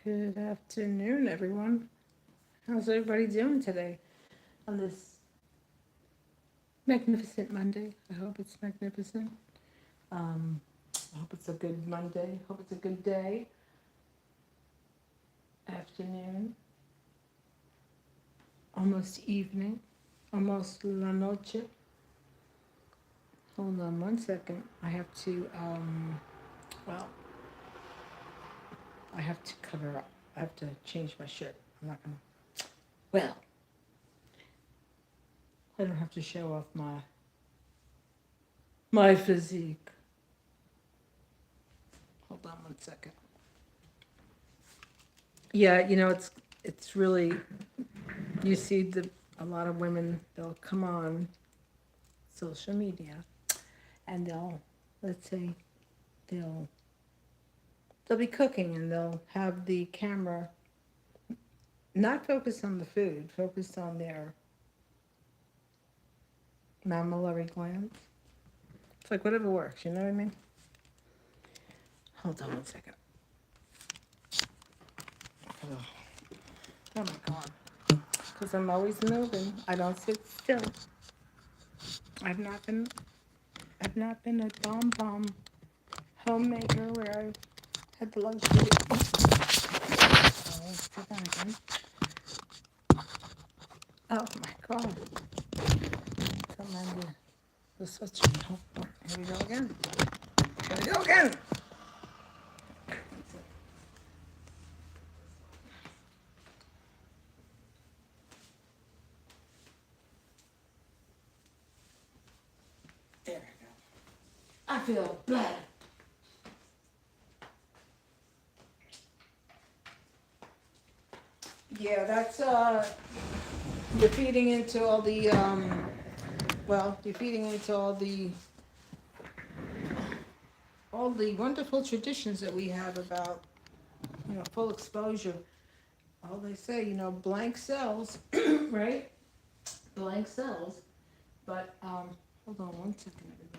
Good afternoon, everyone. How's everybody doing today on this magnificent Monday? I hope it's magnificent. Um, I hope it's a good Monday. Hope it's a good day, afternoon, almost evening, almost la noche. Hold on one second. I have to, well, I have to cover up. I have to change my shirt. I'm not gonna, well, I don't have to show off my physique. Hold on one second. Yeah, it's really, you see a lot of women, they'll come on social media and let's say they'll they'll be cooking and they'll have the camera not focused on the food, focused on their mammillary glands. It's like whatever works, you know what I mean? Hold on one second. Oh my god. Because I'm always moving. I don't sit still. I've not been I've not been a bomb homemaker where I've had the luxury. Oh, do that again. Oh my god. Come on, the switch. Oh, here we go again. Here we go again. There we go. I feel better. Yeah, that's you're feeding into all the you're feeding into all the wonderful traditions that we have about full exposure. All they say, blank cells, right? Blank cells. But hold on one second, everybody.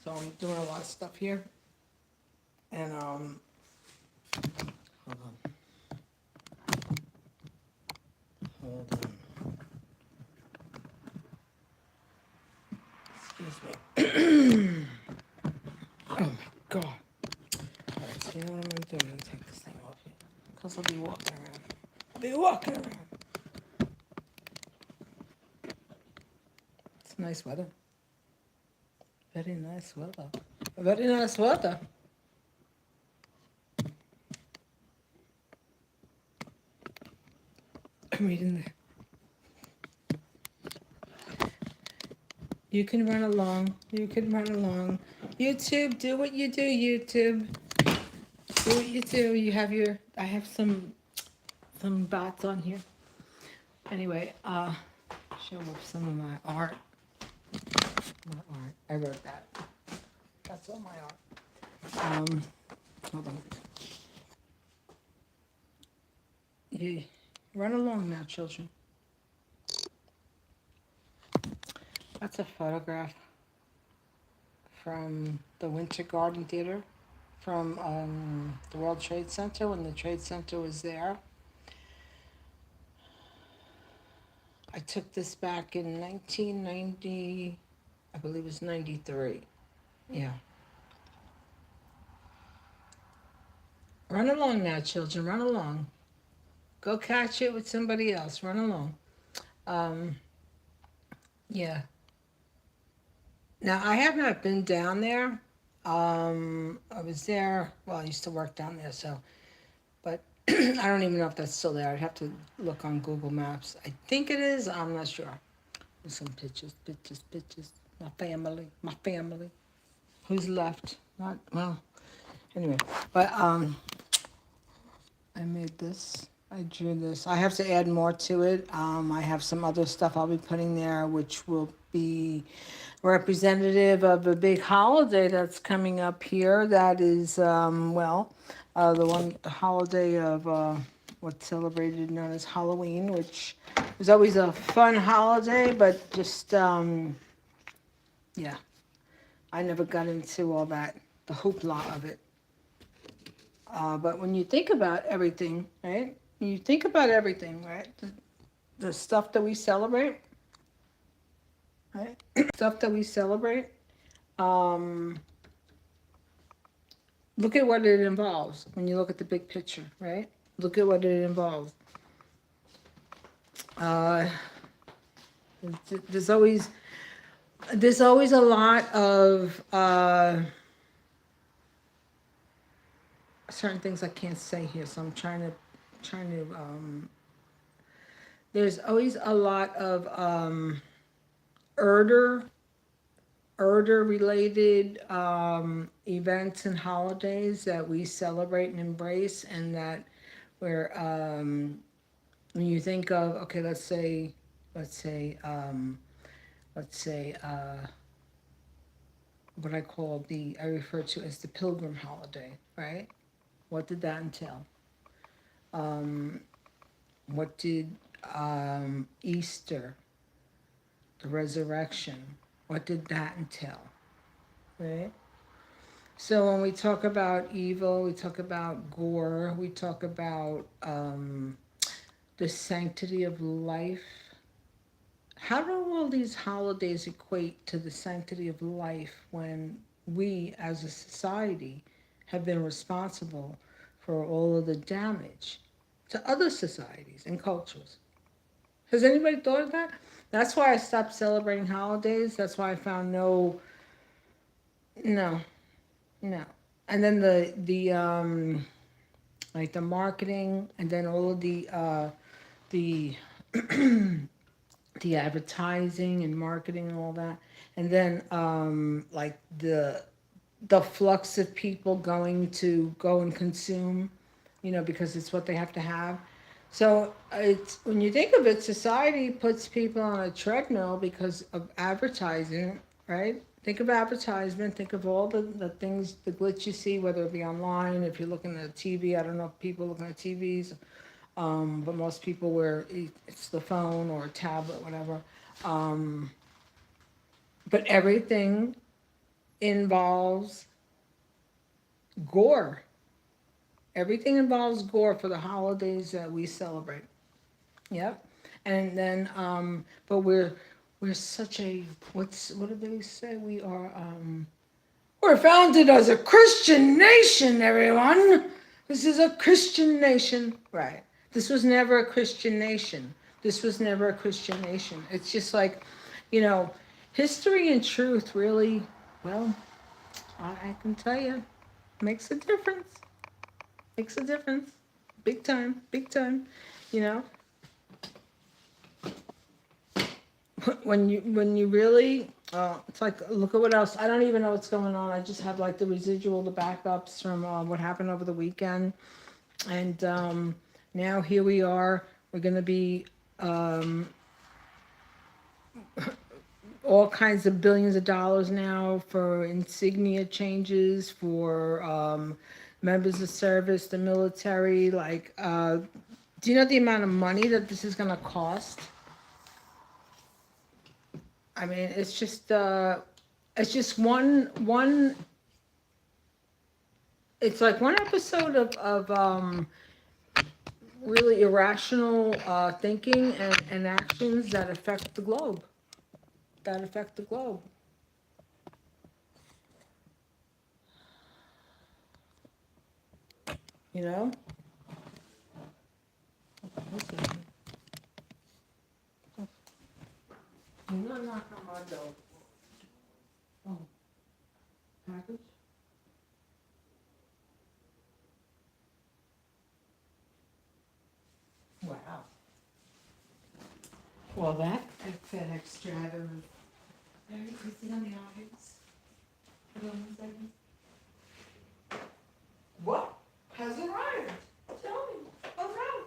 So I'm doing a lot of stuff here, and hold on, hold on. Excuse me. Oh my god. Alright, so you know what I'm gonna do? I'm gonna take this thing off here. Because I'll be walking around. I'll be walking around. It's nice weather. Very nice weather. Very nice weather. I'm reading the. You can run along. You can run along. YouTube, do what you do, YouTube. Do what you do. You have your. I have some bots on here. Anyway, show off some of my art. My art. I wrote that. That's all my art. Hold on. You run along now, children. That's a photograph from the Winter Garden Theater from the World Trade Center when the Trade Center was there. I took this back in 1990, I believe it was 93. Yeah. Run along now, children. Run along. Go catch it with somebody else. Run along. Yeah. Now, I have not been down there. I was there, well, I used to work down there, so, but I don't even know if that's still there. I'd have to look on Google Maps. I think it is. I'm not sure. There's some pictures. My family. Who's left? Not, well, anyway. But, I made this. I drew this. I have to add more to it. I have some other stuff I'll be putting there, which will be representative of a big holiday that's coming up here. That is, the holiday of what's celebrated known as Halloween, which is always a fun holiday, but just, yeah, I never got into all that, the hoopla of it. But when you think about everything, right? When you think about everything, right? The stuff that we celebrate, right? Stuff that we celebrate. Um, Look at what it involves when you look at the big picture, right? Look at what it involves. Uh, there's always a lot of certain things I can't say here, so I'm trying to. There's always a lot of Erder related events and holidays that we celebrate and embrace, and that where when you think of, okay, let's say what I refer to as the Pilgrim holiday, right? What did that entail? What did Easter, the resurrection, what did that entail, right? So when we talk about evil, we talk about gore, we talk about the sanctity of life. How do all these holidays equate to the sanctity of life when we as a society have been responsible for all of the damage to other societies and cultures? Has anybody thought of that? That's why I stopped celebrating holidays. That's why I found no. And then like the marketing, and then all of the the advertising and marketing and all that, and then like the flux of people going to go and consume, because it's what they have to have. So it's, when you think of it, society puts people on a treadmill because of advertising, right? Think of advertisement. Think of all the things, the glitch you see, whether it be online, if you're looking at a TV. I don't know if people looking at TVs, but most people it's the phone or a tablet, whatever. Um, but everything involves gore. Everything involves gore for the holidays that we celebrate. Yep. And then, but we're such a, what do they say? We're founded as a Christian nation, everyone. This is a Christian nation. Right. This was never a Christian nation. This was never a Christian nation. It's just like, history and truth really, well, I can tell you, makes a difference. Makes a difference. Big time. Big time. You know? When you really, it's like, look at what else. I don't even know what's going on. I just have like the the backups from what happened over the weekend. And now here we are. We're going to be all kinds of billions of dollars now for insignia changes for members of service, the military. Like, do you know the amount of money that this is going to cost? I mean, it's just one. It's like one episode of really irrational thinking and actions that affect the globe. That affect the globe. You know. You're not knocking on my door. Oh, package. Wow. Well, that FedEx driver was very busy on the office. Hold on 1 second. What has arrived? Tell me. Oh no.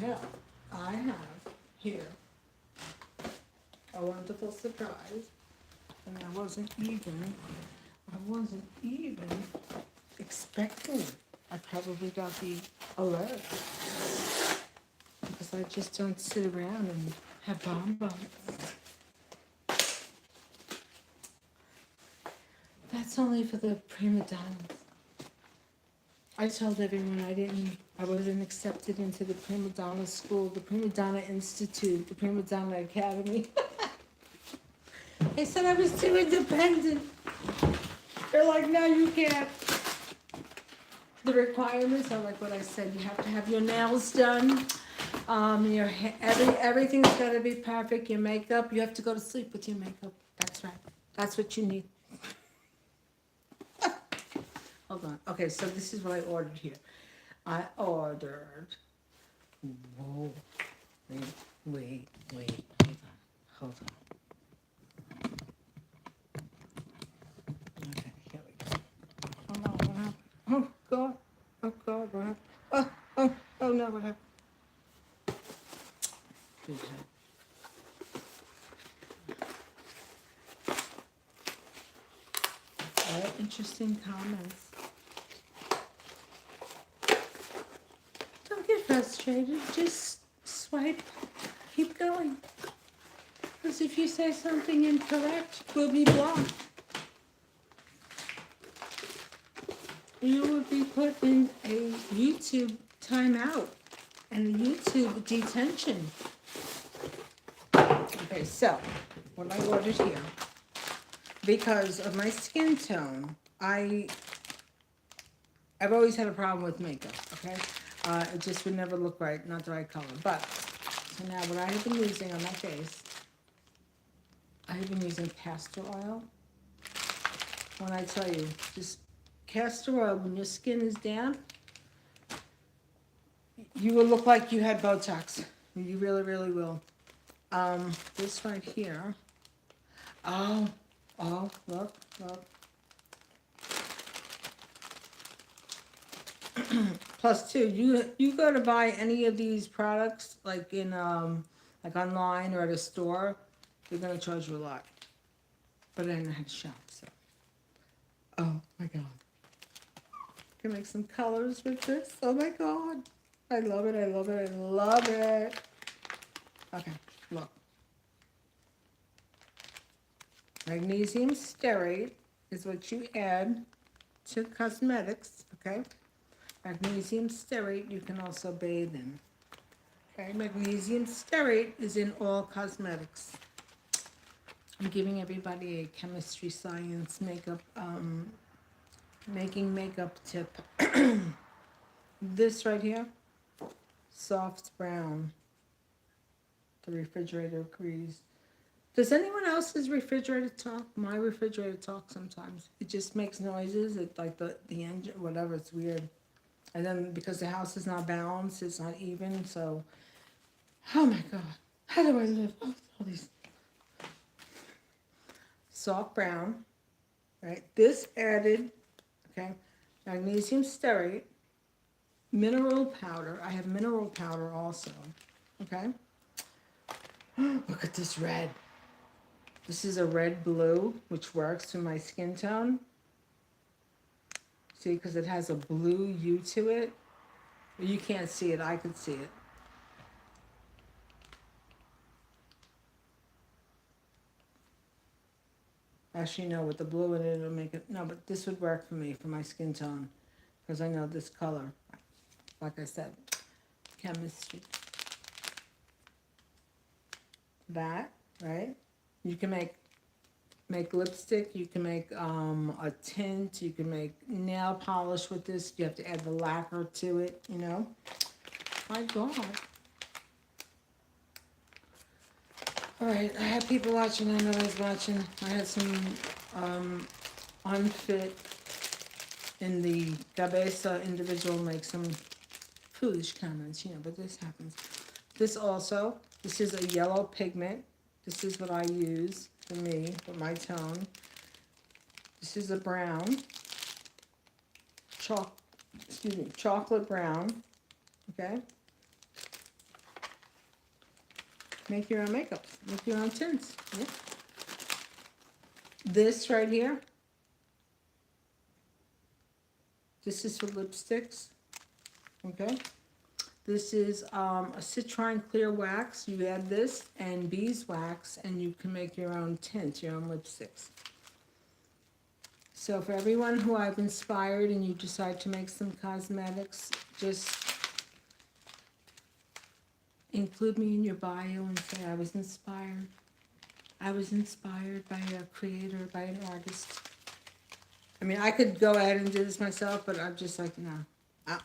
Well, I have here a wonderful surprise, and I wasn't even expecting. I probably got the alert because I just don't sit around and have bonbons. That's only for the prima donnas. I told everyone I wasn't accepted into the prima donna school, the prima donna institute, the prima donna academy. They said I was too independent. They're like, no, you can't. The requirements are like what I said. You have to have your nails done. Everything's got to be perfect. Your makeup, you have to go to sleep with your makeup. That's right. That's what you need. Hold on. Okay, so this is what I ordered here. I ordered. Whoa. Wait. Hold on. Okay, here we go. Oh no, what happened? Oh God. Oh God, what happened? Oh no, what happened? Very interesting comments. Don't get frustrated. Just swipe. Keep going. Because if you say something incorrect, you'll be blocked. You will be put in a YouTube timeout and a YouTube detention. Okay, so what I ordered here, because of my skin tone, I've always had a problem with makeup, okay? It just would never look right, not the right color. But, so now what I have been using on my face, I have been using castor oil. When I tell you, just castor oil, when your skin is damp, you will look like you had Botox. You really, really will. This right here. Oh, look. Plus two, you go to buy any of these products like in like online or at a store, they're gonna charge you a lot. But I know how to shop, so. Oh my God. Can make some colors with this. Oh my God. I love it. Okay, look. Magnesium stearate is what you add to cosmetics, okay? Magnesium stearate you can also bathe in. Okay, magnesium stearate is in all cosmetics. I'm giving everybody a chemistry, science, makeup, making makeup tip. This right here, soft brown. The refrigerator agrees. Does anyone else's refrigerator talk? My refrigerator talks sometimes. It just makes noises. It like the engine, whatever. It's weird. And then because the house is not balanced, it's not even. So, oh my God, how do I live? Oh, all these soft brown, right? This added, okay, magnesium stearate, mineral powder. I have mineral powder also. Okay. Look at this red. This is a red blue, which works to my skin tone. See, because it has a blue hue to it. You can't see it, I could see it. Actually, no, with the blue in it, it'll make it, no, but this would work for me, for my skin tone. Because I know this color. Like I said, chemistry. That, right? You can make lipstick, you can make a tint, you can make nail polish with this. You have to add the lacquer to it, you know. My God. All right, I had people watching. I know I was watching. I had some unfit in the Gabesa individual make some foolish comments, you know, but this happens. This also, this is a yellow pigment. This is what I use for me, for my tone. This is a brown, chocolate brown, okay? Make your own makeup, make your own tints, yeah? This right here, this is for lipsticks, okay? This is a Citrine Clear Wax. You add this and beeswax, and you can make your own tint, your own lipsticks. So for everyone who I've inspired and you decide to make some cosmetics, just include me in your bio and say I was inspired. I was inspired by a creator, by an artist. I mean, I could go ahead and do this myself, but I'm just like, no.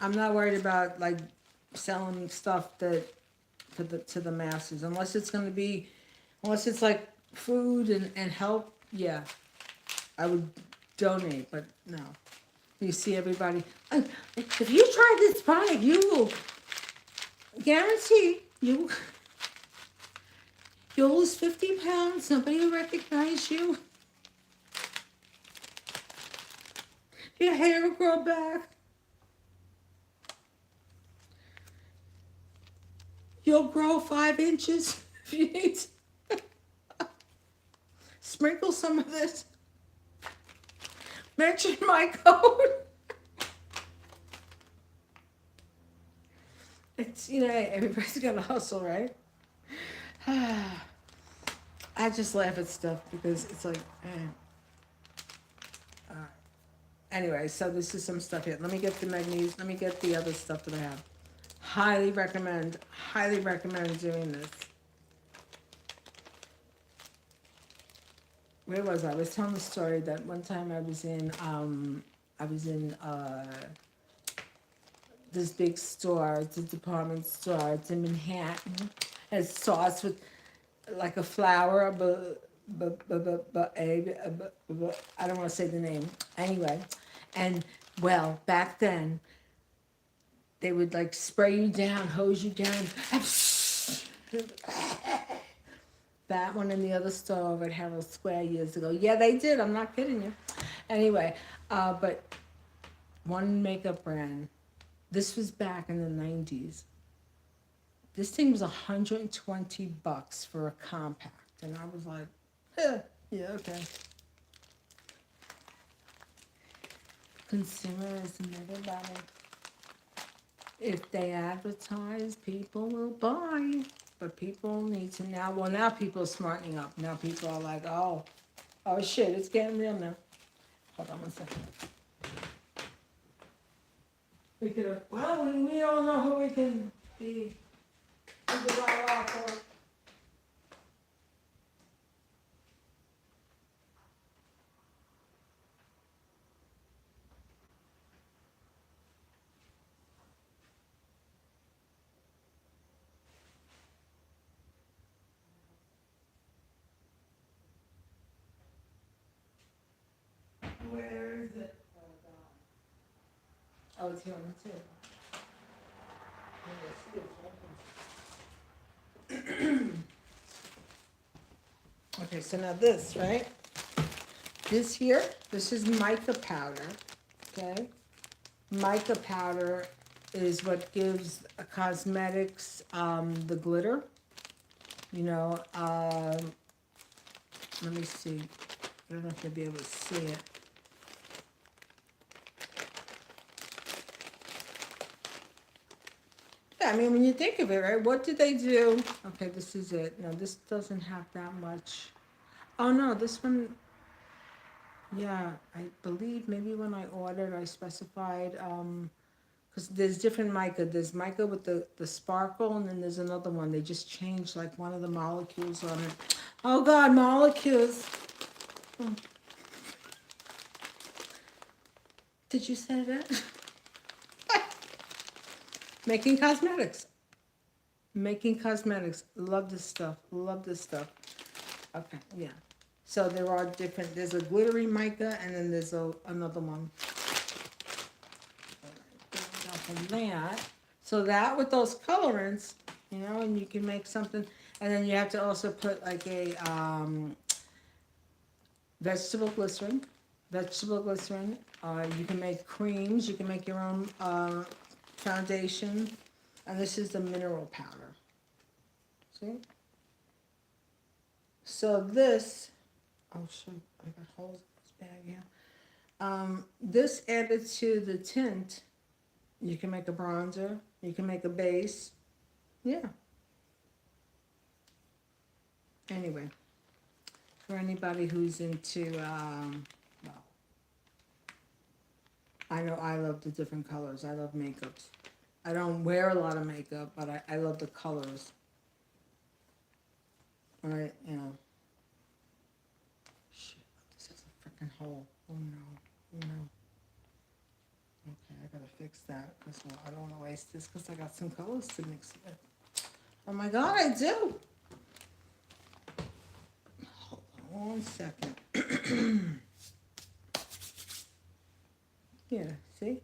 I'm not worried about like selling stuff that to the masses, unless it's going to be, unless it's like food and help. Yeah, I would donate, but no. You see everybody. If you try this product, you will guarantee you'll lose 50 pounds. Nobody will recognize you. Your hair will grow back. You'll grow 5 inches if you need to. Sprinkle some of this. Mention my code. It's, you know, everybody's got to hustle, right? I just laugh at stuff because it's like, anyway, so this is some stuff here. Let me get the magnesium. Let me get the other stuff that I have. Highly recommend doing this. Where was I? I was telling the story that one time I was in this big store. It's a department store. It's in Manhattan. It's sauce with like a flower, but I don't want to say the name. Anyway, and well, back then, they would like spray you down, hose you down. That one in the other store over at Herald Square years ago. Yeah, they did. I'm not kidding you. Anyway, but one makeup brand. This was back in the 90s. This thing was $120 for a compact. And I was like, yeah, okay. Consumerism, everybody. If they advertise, people will buy. But people need to now, well, now people are smartening up. Now people are like, oh shit, it's getting real now. Hold on one second. We could have, well, we don't know who we can be. We could write off for. Where is it? Oh, it's here on the table. Okay, so now this, right? This here, this is mica powder, okay? Mica powder is what gives cosmetics the glitter. You know, let me see. I don't know if you'll be able to see it. Yeah, I mean, when you think of it, right? What did they do? Okay, this is it. No, this doesn't have that much. Oh, no, this one, yeah, I believe maybe when I ordered, I specified, because there's different mica. There's mica with the sparkle, and then there's another one. They just changed, like, one of the molecules on it. Oh, God, molecules. Oh. Did you say that? Making cosmetics. Making cosmetics. Love this stuff. Love this stuff. Okay, yeah. So there are different, there's a glittery mica, and then there's another one. From that. So that with those colorants, you know, and you can make something, and then you have to also put like a vegetable glycerin, vegetable glycerin. You can make creams. You can make your own foundation. And this is the mineral powder. See? So this, oh shoot, I got holes in this bag here. This added to the tint. You can make a bronzer. You can make a base. Yeah. Anyway, for anybody who's into, well, I know I love the different colors. I love makeups. I don't wear a lot of makeup, but I love the colors. And you know, shit, this has a freaking hole. Oh no, oh no. Okay, I gotta fix that because I don't want to waste this because I got some colors to mix with. Oh my God, I do. Hold on 1 second. Yeah, see?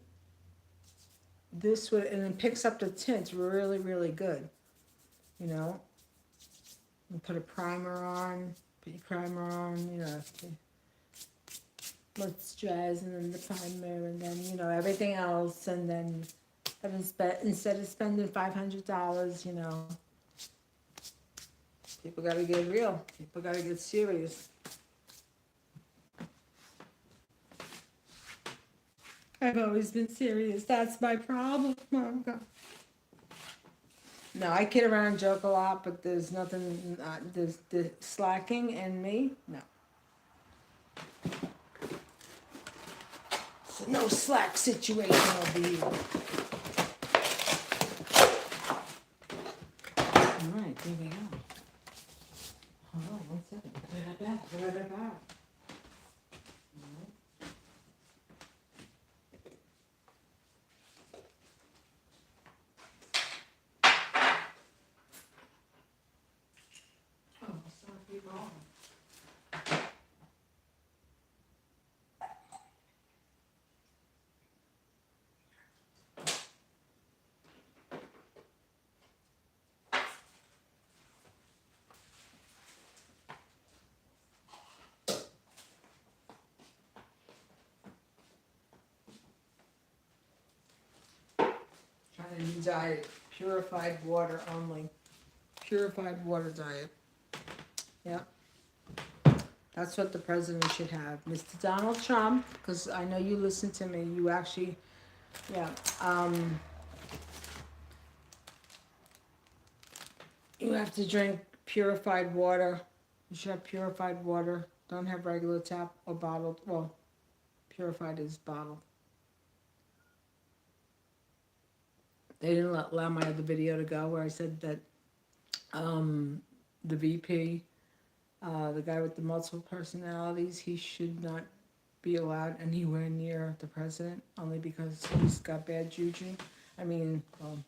This would, and it picks up the tint really, really good. You know? You put a primer on, put your primer on, you know, moisturize and then the primer and then, you know, everything else. And then instead of spending $500, you know, people gotta get real. People gotta get serious. I've always been serious. That's my problem. Oh, God. No, I kid around and joke a lot, but there's nothing, there's the slacking in me. No. So no slack situation over here. All right, there we go. Hold on 1 second. Be right back. Oh, sorry, people. Trying a new diet, purified water only. Purified water diet. Yep. That's what the president should have. Mr. Donald Trump, because I know you listen to me, you actually, yeah. You have to drink purified water. You should have purified water. Don't have regular tap or bottled. Well, purified is bottled. They didn't allow my other video to go where I said that the VP, the guy with the multiple personalities, he should not be allowed anywhere near the president only because he's got bad juju. I mean, well,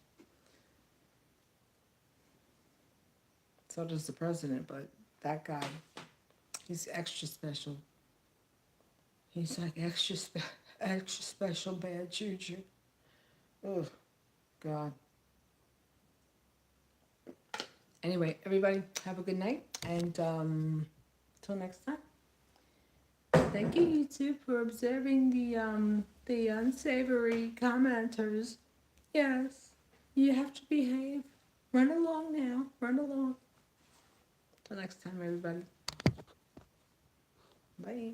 so does the president, but that guy, he's extra special. He's like extra special bad juju. Oh, God. Anyway, everybody, have a good night, and till next time. Thank you, YouTube, for observing the unsavory commenters. Yes, you have to behave. Run along now. Run along. Till next time, everybody. Bye.